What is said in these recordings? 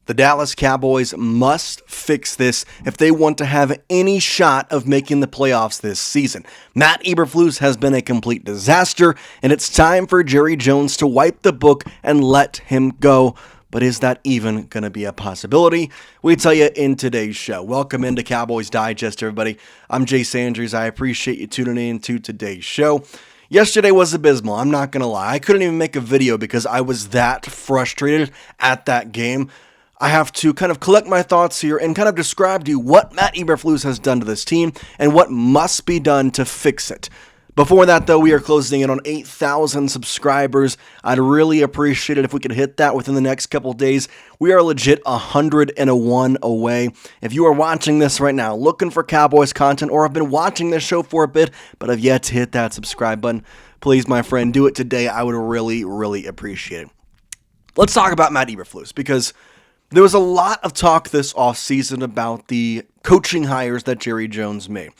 The Dallas Cowboys must fix this if they want to have any shot of making the playoffs this season. Matt Eberflus has been a complete disaster, and it's time for Jerry Jones to wipe the book and let him go. But is that even going to be a possibility? We tell you in today's show. Welcome into Cowboys Digest, everybody. I'm Jace Andrews. I appreciate you tuning in to today's show. Yesterday was abysmal, I'm not going to lie. I couldn't even make a video because I was that frustrated at that game. I have to kind of collect my thoughts here and kind of describe to you what Matt Eberflus has done to this team and what must be done to fix it. Before that, though, we are closing in on 8,000 subscribers. I'd really appreciate it if we could hit that within the next couple days. We are legit 101 away. If you are watching this right now, looking for Cowboys content, or have been watching this show for a bit, but have yet to hit that subscribe button, please, my friend, do it today. I would really appreciate it. Let's talk about Matt Eberflus, because there was a lot of talk this offseason about the coaching hires that Jerry Jones made.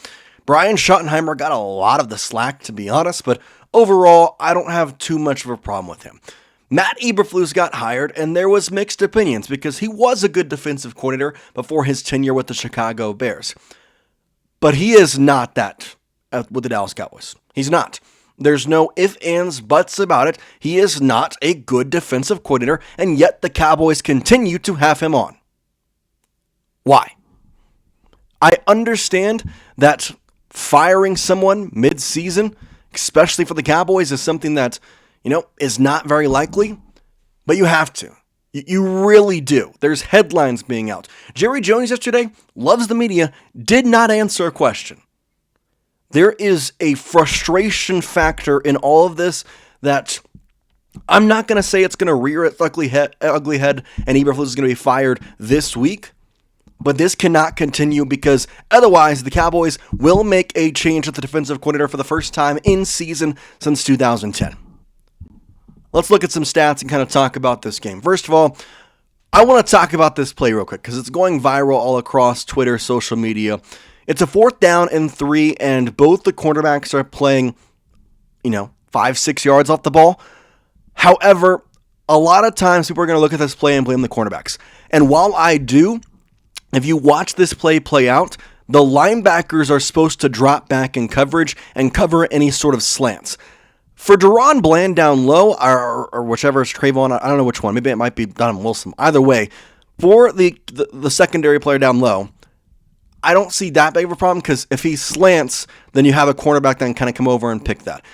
Brian Schottenheimer got a lot of the slack, to be honest, but overall, I don't have too much of a problem with him. Matt Eberflus got hired, and there was mixed opinions because he was a good defensive coordinator before his tenure with the Chicago Bears. But he is not that with the Dallas Cowboys. He's not. There's no ifs, ands, buts about it. He is not a good defensive coordinator, and yet the Cowboys continue to have him on. Why? I understand that firing someone mid-season, especially for the Cowboys, is something that, is not very likely, but you have to. You really do. There's headlines being out. Jerry Jones yesterday, loves the media, did not answer a question. There is a frustration factor in all of this that I'm not going to say it's going to rear its ugly head and Eberflus is going to be fired this week, but this cannot continue because otherwise the Cowboys will make a change at the defensive coordinator for the first time in season since 2010. Let's look at some stats and kind of talk about this game. First of all, I want to talk about this play real quick because it's going viral all across Twitter, social media. It's a 4th down and 3, and both the quarterbacks are playing, 5-6 yards off the ball. However, a lot of times people are going to look at this play and blame the quarterbacks. And while I do, if you watch this play out, the linebackers are supposed to drop back in coverage and cover any sort of slants. For Deron Bland down low, or whichever is Trevon, I don't know which one. Maybe it might be Donovan Wilson. Either way, for the secondary player down low, I don't see that big of a problem because if he slants, then you have a cornerback that can kind of come over and pick that.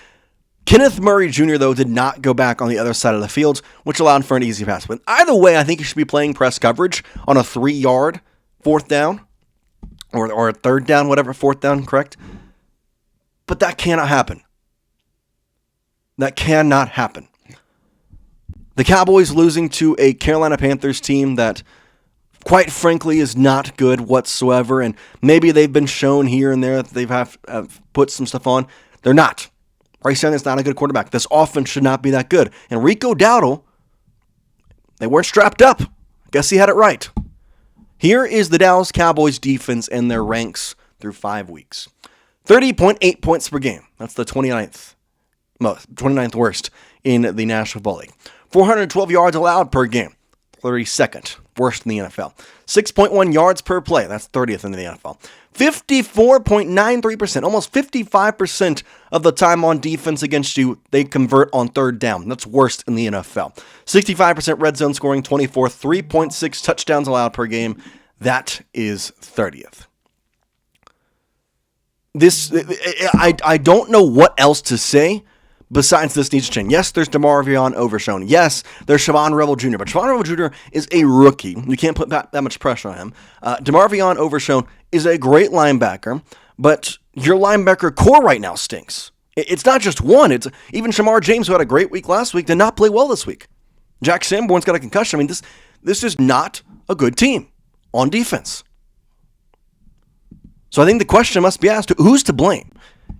Kenneth Murray Jr., though, did not go back on the other side of the field, which allowed for an easy pass. But either way, I think he should be playing press coverage on a 3-yard 4th down or a 3rd down, whatever, 4th down, correct? But that cannot happen. That cannot happen. The Cowboys losing to a Carolina Panthers team that, quite frankly, is not good whatsoever, and maybe they've been shown here and there that they've have put some stuff on. They're not. Bryce Young is not a good quarterback. This offense should not be that good. And Rico Dowdle, they weren't strapped up. I guess he had it right. Here is the Dallas Cowboys defense in their ranks through 5 weeks. 30.8 points per game. That's the 29th worst in the National Football League. 412 yards allowed per game. 32nd worst in the NFL. 6.1 yards per play. That's 30th in the NFL. 54.93%, almost 55% of the time on defense against you, they convert on 3rd down. That's worst in the NFL. 65% red zone scoring, 24th, 3.6 touchdowns allowed per game. That is 30th. I don't know what else to say besides this needs to change. Yes, there's DeMarvion Overshown. Yes, there's Siobhan Rebel Jr., but Siobhan Rebel Jr. is a rookie. You can't put that much pressure on him. DeMarvion Overshown is a great linebacker, but your linebacker core right now stinks. It's not just one. It's even Shamar James, who had a great week last week, did not play well this week. Jack Sanborn's got a concussion. I mean, this is not a good team on defense. So I think the question must be asked, who's to blame?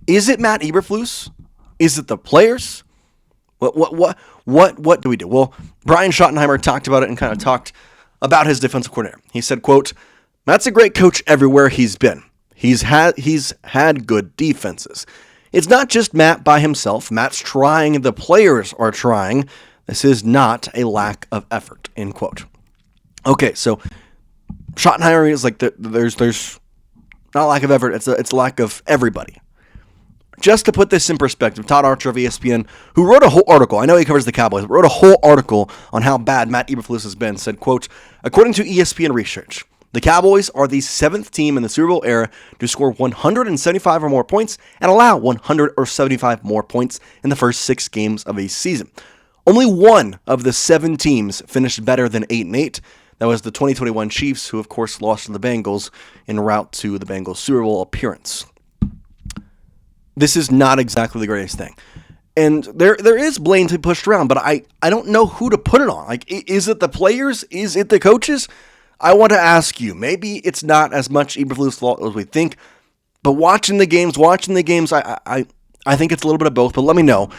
Is it Matt Eberflus? Is it the players? What do we do? Well, Brian Schottenheimer talked about it and kind of talked about his defensive coordinator. He said, quote, "Matt's a great coach everywhere he's been. He's had good defenses. It's not just Matt by himself. Matt's trying. The players are trying. This is not a lack of effort," end quote. Okay, so Schottenheimer is like there's not a lack of effort. It's a lack of everybody. Just to put this in perspective, Todd Archer of ESPN, who wrote a whole article, I know he covers the Cowboys, but wrote a whole article on how bad Matt Eberflus has been, said, quote, according to ESPN research, the Cowboys are the 7th team in the Super Bowl era to score 175 or more points and allow 175 more points in the first 6 games of a season. Only one of the 7 teams finished better than 8-8. That was the 2021 Chiefs, who of course lost to the Bengals en route to the Bengals Super Bowl appearance. This is not exactly the greatest thing. And there is blame to be pushed around, but I don't know who to put it on. Like, is it the players? Is it the coaches? I want to ask you. Maybe it's not as much Eberflus' fault as we think, but watching the games, I think it's a little bit of both, but let me know.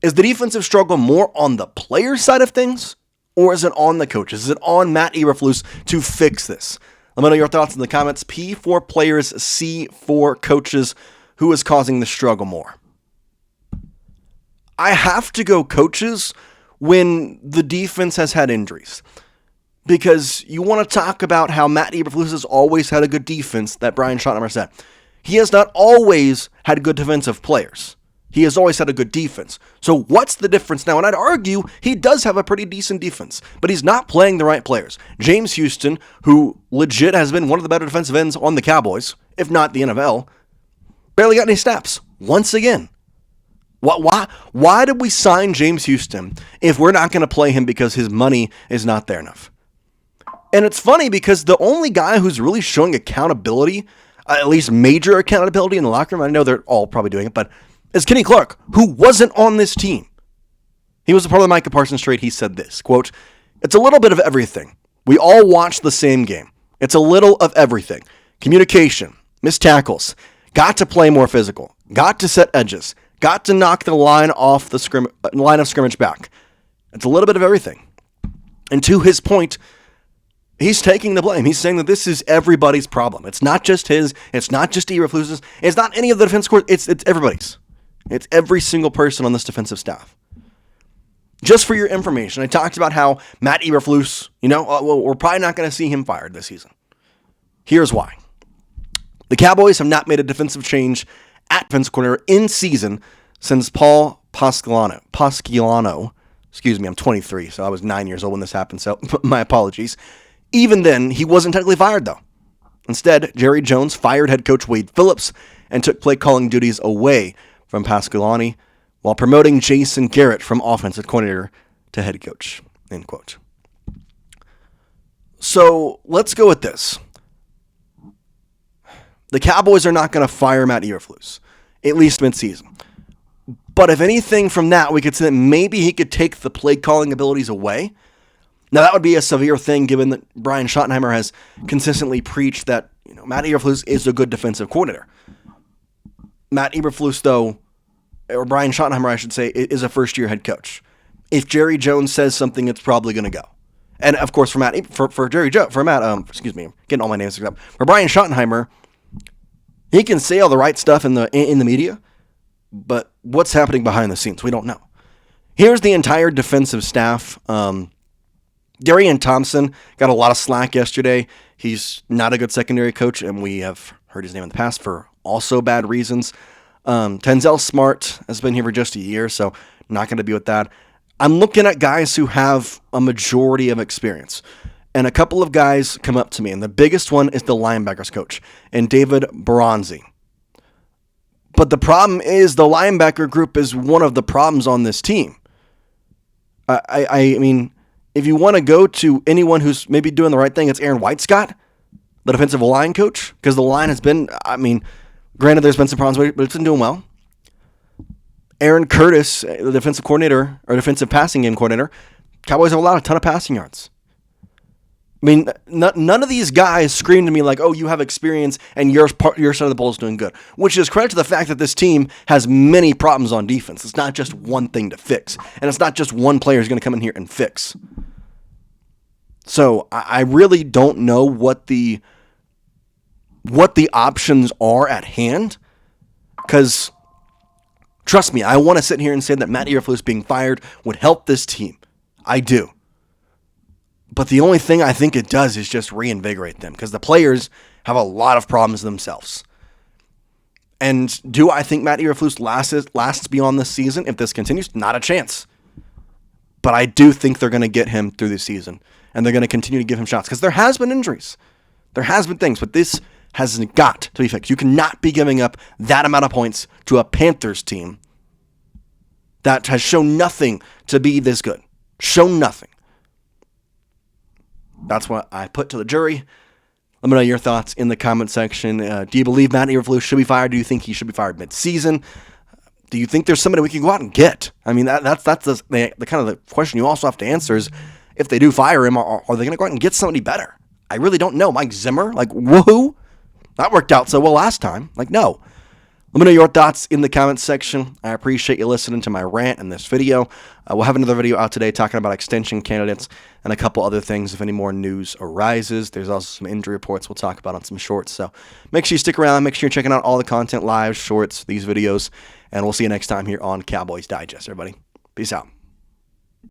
Is the defensive struggle more on the player side of things, or is it on the coaches? Is it on Matt Eberflus to fix this? Let me know your thoughts in the comments. P for players, C for coaches. Who is causing the struggle more? I have to go coaches when the defense has had injuries. Because you want to talk about how Matt Eberflus has always had a good defense, that Brian Schottenheimer said. He has not always had good defensive players. He has always had a good defense. So what's the difference now? And I'd argue he does have a pretty decent defense, but he's not playing the right players. James Houston, who legit has been one of the better defensive ends on the Cowboys, if not the NFL, barely got any snaps once again. Why did we sign James Houston if we're not going to play him because his money is not there enough? And it's funny because the only guy who's really showing accountability, at least major accountability in the locker room, I know they're all probably doing it, but is Kenny Clark, who wasn't on this team. He was a part of the Micah Parsons trade. He said this, quote, it's a little bit of everything. We all watch the same game. It's a little of everything. Communication, missed tackles, got to play more physical, got to set edges, got to knock the line off the line of scrimmage back. It's a little bit of everything. And to his point, he's taking the blame. He's saying that this is everybody's problem. It's not just his. It's not just Eberflus's. It's not any of the defense court. It's everybody's. It's every single person on this defensive staff. Just for your information, I talked about how Matt Eberflus, we're probably not going to see him fired this season. Here's why. The Cowboys have not made a defensive change at defensive coordinator in season since Paul Pasqualano. Excuse me, I'm 23, so I was 9 years old when this happened, so my apologies. Even then, he wasn't technically fired, though. Instead, Jerry Jones fired head coach Wade Phillips and took play calling duties away from Pasqualani while promoting Jason Garrett from offensive coordinator to head coach, end quote. So let's go with this. The Cowboys are not going to fire Matt Eberflus, at least mid-season. But if anything from that, we could say that maybe he could take the play calling abilities away. Now, that would be a severe thing given that Brian Schottenheimer has consistently preached that Matt Eberflus is a good defensive coordinator. Matt Eberflus, though, or Brian Schottenheimer, I should say, is a first-year head coach. If Jerry Jones says something, it's probably going to go. And, of course, for getting all my names mixed up. For Brian Schottenheimer, he can say all the right stuff in the media, but what's happening behind the scenes, we don't know. Here's the entire defensive staff. Darian Thompson got a lot of slack yesterday. He's not a good secondary coach, and we have heard his name in the past for also bad reasons. Tenzel Smart has been here for just a year, so not going to be with that. I'm looking at guys who have a majority of experience. And a couple of guys come up to me, and the biggest one is the linebackers coach, and David Baronzi. But the problem is the linebacker group is one of the problems on this team. I mean, if you want to go to anyone who's maybe doing the right thing, it's Aaron Whitescott, the defensive line coach, because the line has been, granted there's been some problems, but it's been doing well. Aaron Curtis, the defensive coordinator, or defensive passing game coordinator, Cowboys have allowed a ton of passing yards. I mean, none of these guys scream to me like, oh, you have experience and your side of the ball is doing good, which is credit to the fact that this team has many problems on defense. It's not just one thing to fix, and it's not just one player who's going to come in here and fix. So I really don't know what the options are at hand, because trust me, I want to sit here and say that Matt Eberflus being fired would help this team. I do. But the only thing I think it does is just reinvigorate them because the players have a lot of problems themselves. And do I think Matt Eberflus lasts beyond this season if this continues? Not a chance. But I do think they're going to get him through the season, and they're going to continue to give him shots because there has been injuries. There has been things, but this has got to be fixed. You cannot be giving up that amount of points to a Panthers team that has shown nothing to be this good. Shown nothing. That's what I put to the jury. Let me know your thoughts in the comment section. Do you believe Matt Eberflus should be fired? Do you think he should be fired mid-season? Do you think there's somebody we can go out and get? I mean, that's the kind of the question you also have to answer is if they do fire him, are they going to go out and get somebody better? I really don't know. Mike Zimmer? Like, woohoo? That worked out so well last time. Like, no. Let me know your thoughts in the comments section. I appreciate you listening to my rant in this video. We'll have another video out today talking about extension candidates and a couple other things if any more news arises. There's also some injury reports we'll talk about on some shorts. So make sure you stick around. Make sure you're checking out all the content, live, shorts, these videos. And we'll see you next time here on Cowboys Digest, everybody. Peace out.